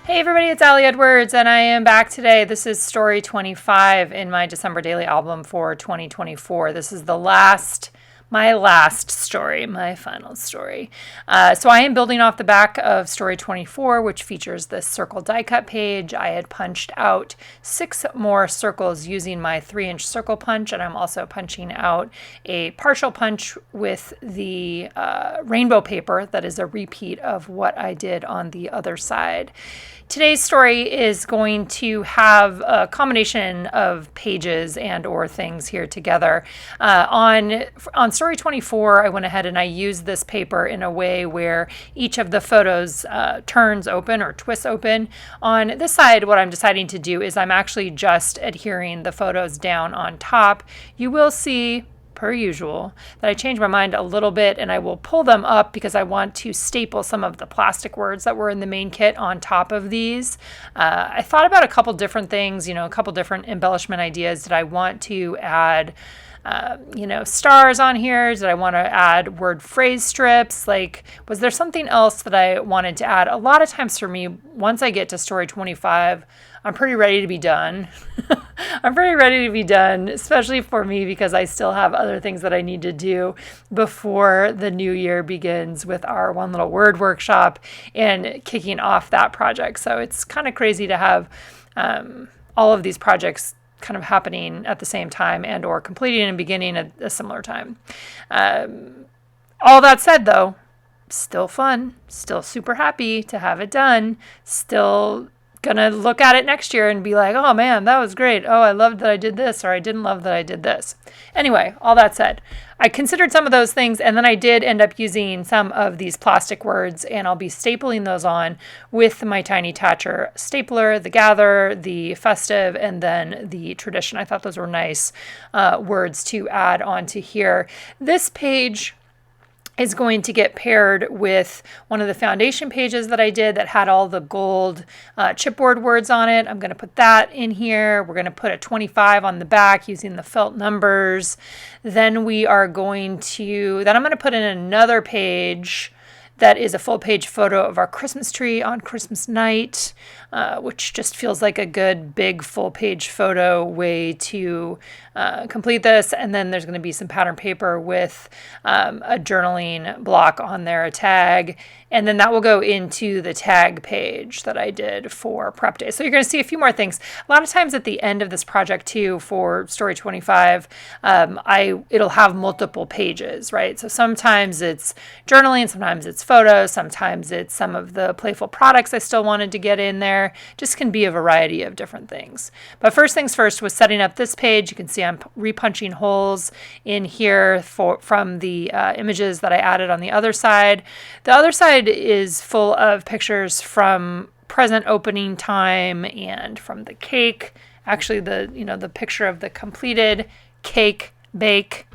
Hey everybody, it's Allie Edwards, and I am back today. This is story 25 in my December daily album for 2024. This is my last story, my final story. So I am building off the back of story 24, which features this circle die cut page. I had punched out 6 more circles using my 3-inch circle punch, and I'm also punching out a partial punch with the rainbow paper that is a repeat of what I did on the other side. Today's story is going to have a combination of pages and or things here together. On story 24, I went ahead and I used this paper in a way where each of the photos turns open or twists open. On this side, what I'm deciding to do is I'm actually just adhering the photos down on top. You will see, per usual, that I changed my mind a little bit, and I will pull them up because I want to staple some of the plastic words that were in the main kit on top of these. I thought about a couple different things, a couple different embellishment ideas. Did I want to add stars on here? Did I want to add word phrase strips? Was there something else that I wanted to add? A lot of times for me, once I get to story 25, I'm pretty ready to be done. I'm pretty ready to be done, especially for me because I still have other things that I need to do before the new year begins with our one little word workshop and kicking off that project. So it's kind of crazy to have all of these projects kind of happening at the same time and or completing and beginning at a similar time. All that said, though, still fun, still super happy to have it done, still gonna look at it next year and be like, oh man, that was great. Oh, I loved that I did this, or I didn't love that I did this. Anyway, all that said, I considered some of those things, and then I did end up using some of these plastic words, and I'll be stapling those on with my Tiny Tatcher stapler, the Gather, the Festive, and then the Tradition. I thought those were nice words to add onto here. This page is going to get paired with one of the foundation pages that I did that had all the gold chipboard words on it. I'm going to put that in here. We're going to put a 25 on the back using the felt numbers. Then I'm going to put in another page that is a full page photo of our Christmas tree on Christmas night, which just feels like a good big full page photo way to complete this. And then there's going to be some pattern paper with a journaling block on there, a tag. And then that will go into the tag page that I did for prep day. So you're going to see a few more things. A lot of times at the end of this project too, for story 25, it'll have multiple pages, right? So sometimes it's journaling, sometimes it's photos, sometimes it's some of the playful products I still wanted to get in there. Just can be a variety of different things. But first things first was setting up this page. You can see I'm repunching holes in here from the images that I added on the other side. The other side is full of pictures from present opening time and from the cake. Actually, the picture of the completed cake bake.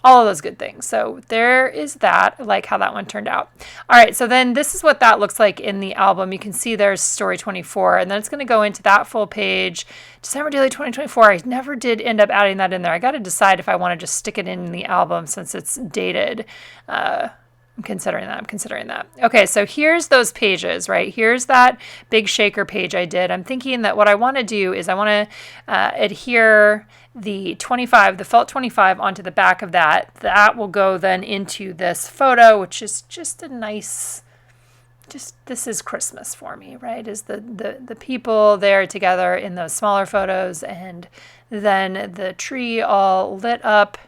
All of those good things. So there is that. I like how that one turned out. All right, so then this is what that looks like in the album. You can see there's story 24, and then it's going to go into that full page. December Daily 2024, I never did end up adding that in there. I got to decide if I want to just stick it in the album since it's dated. I'm considering that. Okay, so here's those pages, right? Here's that big shaker page I did. I'm thinking that what I want to do is I want to adhere the felt 25 onto the back of that. That will go then into this photo, which is just a nice, this is Christmas for me, right? Is the people there together in those smaller photos, and then the tree all lit up.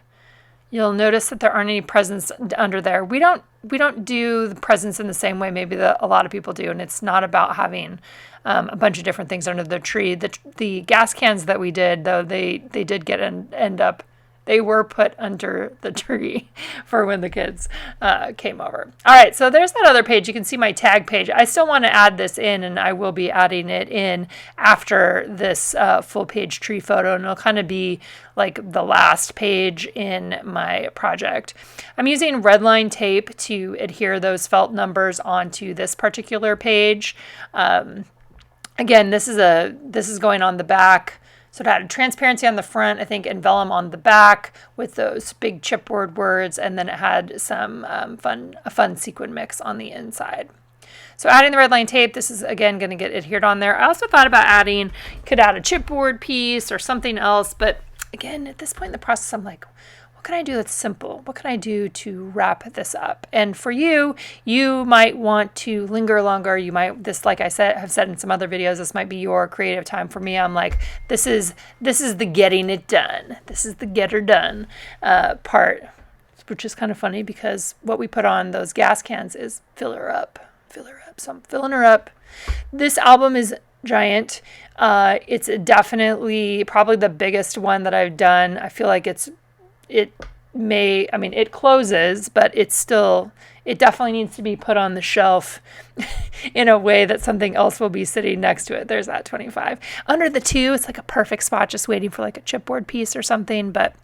You'll notice that there aren't any presents under there. We don't do the presents in the same way maybe that a lot of people do, and it's not about having a bunch of different things under the tree. The gas cans that we did, though, they did end up. They were put under the tree for when the kids came over. All right, so there's that other page. You can see my tag page. I still want to add this in, and I will be adding it in after this full page tree photo, and it'll kind of be like the last page in my project. I'm using red line tape to adhere those felt numbers onto this particular page. Again, this is going on the back. So it had transparency on the front, I think, and vellum on the back with those big chipboard words, and then it had some a fun sequin mix on the inside. So adding the red line tape, this is again going to get adhered on there. I also thought about adding, could add a chipboard piece or something else, but again, at this point in the process, I'm like, what can I do that's simple? What can I do to wrap this up? And for you, you might want to linger longer. You might, this, like I said, have said in some other videos, this might be your creative time. For me, I'm like, this is the getting it done. This is the get her done part, which is kind of funny because what we put on those gas cans is fill her up. So I'm filling her up. This album is giant. It's definitely probably the biggest one that I've done. I feel like it closes, but it definitely needs to be put on the shelf in a way that something else will be sitting next to it. There's that 25. Under the 2, it's like a perfect spot, just waiting for like a chipboard piece or something, but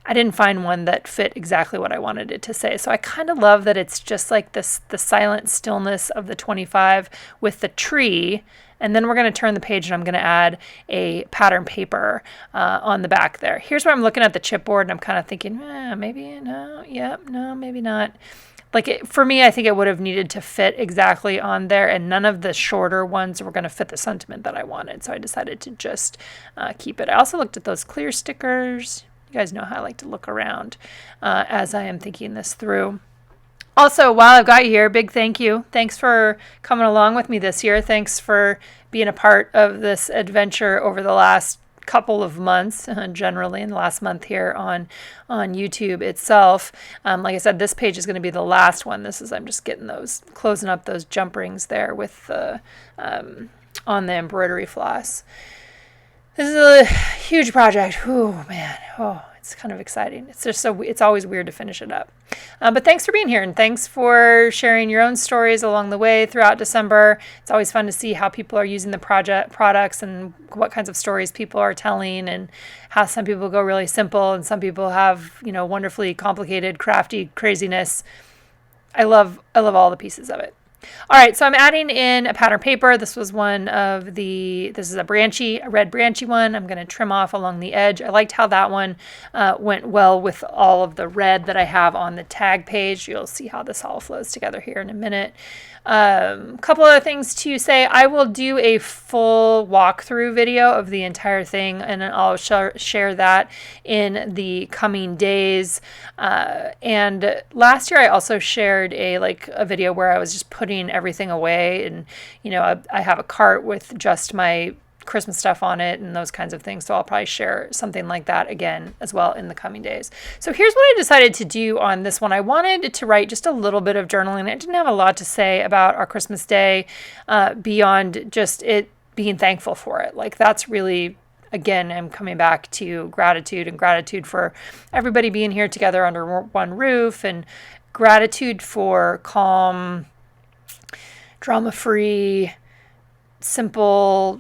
I didn't find one that fit exactly what I wanted it to say. So I kind of love that it's just like the silent stillness of the 25 with the tree. And then we're going to turn the page and I'm going to add a pattern paper on the back there. Here's where I'm looking at the chipboard and I'm kind of thinking, maybe, no, yep, no, maybe not. Like for me, I think it would have needed to fit exactly on there, and none of the shorter ones were going to fit the sentiment that I wanted. So I decided to just keep it. I also looked at those clear stickers. You guys know how I like to look around as I am thinking this through. Also, while I've got you here, big thank you. Thanks for coming along with me this year. Thanks for being a part of this adventure over the last couple of months, generally in the last month here on YouTube itself. Like I said, this page is going to be the last one. I'm just getting closing up those jump rings there with the on the embroidery floss. This is a huge project. Oh man, it's kind of exciting. It's just it's always weird to finish it up. But thanks for being here, and thanks for sharing your own stories along the way throughout December. It's always fun to see how people are using the products and what kinds of stories people are telling, and how some people go really simple and some people have, wonderfully complicated, crafty craziness. I love all the pieces of it. All right, so I'm adding in a pattern paper. This is a red branchy one. I'm going to trim off along the edge. I liked how that one went well with all of the red that I have on the tag page. You'll see how this all flows together here in a minute. Couple other things to say. I will do a full walkthrough video of the entire thing, and I'll share that in the coming days. And last year I also shared a video where I was just putting everything away, and I have a cart with just my Christmas stuff on it and those kinds of things. So I'll probably share something like that again as well in the coming days. So here's what I decided to do on this one. I wanted to write just a little bit of journaling. I didn't have a lot to say about our Christmas day beyond just it being thankful for it. Like that's really, again, I'm coming back to gratitude for everybody being here together under one roof, and gratitude for calm, drama-free, simple,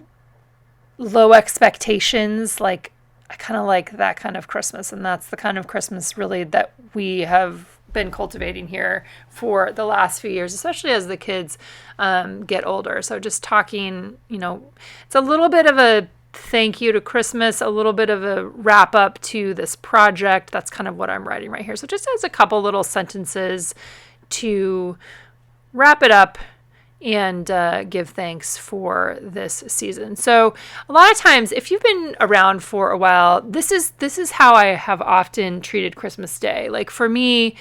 low expectations. Like I kind of like that kind of Christmas, and that's the kind of Christmas really that we have been cultivating here for the last few years, especially as the kids get older. So just talking, it's a little bit of a thank you to Christmas, a little bit of a wrap up to this project. That's kind of what I'm writing right here. So just as a couple little sentences to wrap it up and give thanks for this season. So a lot of times, if you've been around for a while, this is how I have often treated Christmas Day. Like for me,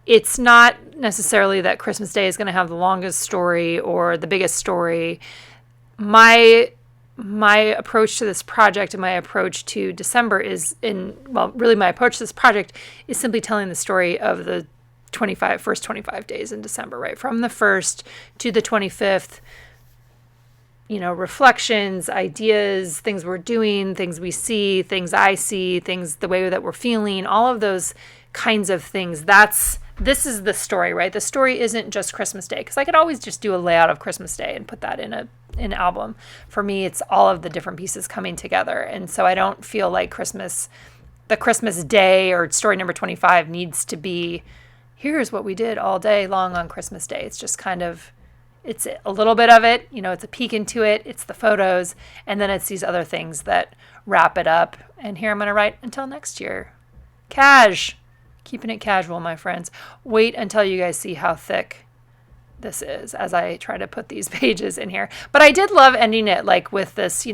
it's not necessarily that Christmas Day is going to have the longest story or the biggest story. My approach to this project and my approach to December my approach to this project is simply telling the story of the first 25 days in December, right? From the 1st to the 25th, reflections, ideas, things we're doing, things we see, things I see, things, the way that we're feeling, all of those kinds of things. This is the story, right? The story isn't just Christmas Day, because I could always just do a layout of Christmas Day and put that in an album. For me, it's all of the different pieces coming together. And so I don't feel like the Christmas Day or story number 25 needs to be, here's what we did all day long on Christmas Day. It's just kind of, it's a little bit of it, it's a peek into it, it's the photos, and then it's these other things that wrap it up. And here I'm going to write until next year. Keeping it casual, my friends. Wait until you guys see how thick this is as I try to put these pages in here. But I did love ending it like with this,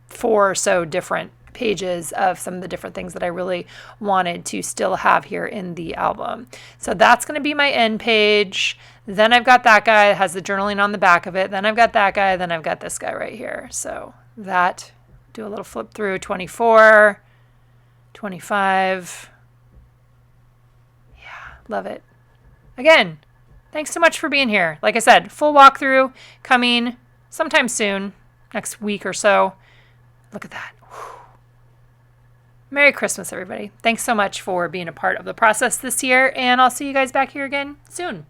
4 or so different pages of some of the different things that I really wanted to still have here in the album. So that's going to be my end page. Then I've got that guy that has the journaling on the back of it. Then I've got that guy. Then I've got this guy right here. So that, do a little flip through, 24, 25. Yeah, love it. Again, thanks so much for being here. Like I said, full walkthrough coming sometime soon, next week or so. Look at that. Whew. Merry Christmas, everybody. Thanks so much for being a part of the process this year, and I'll see you guys back here again soon.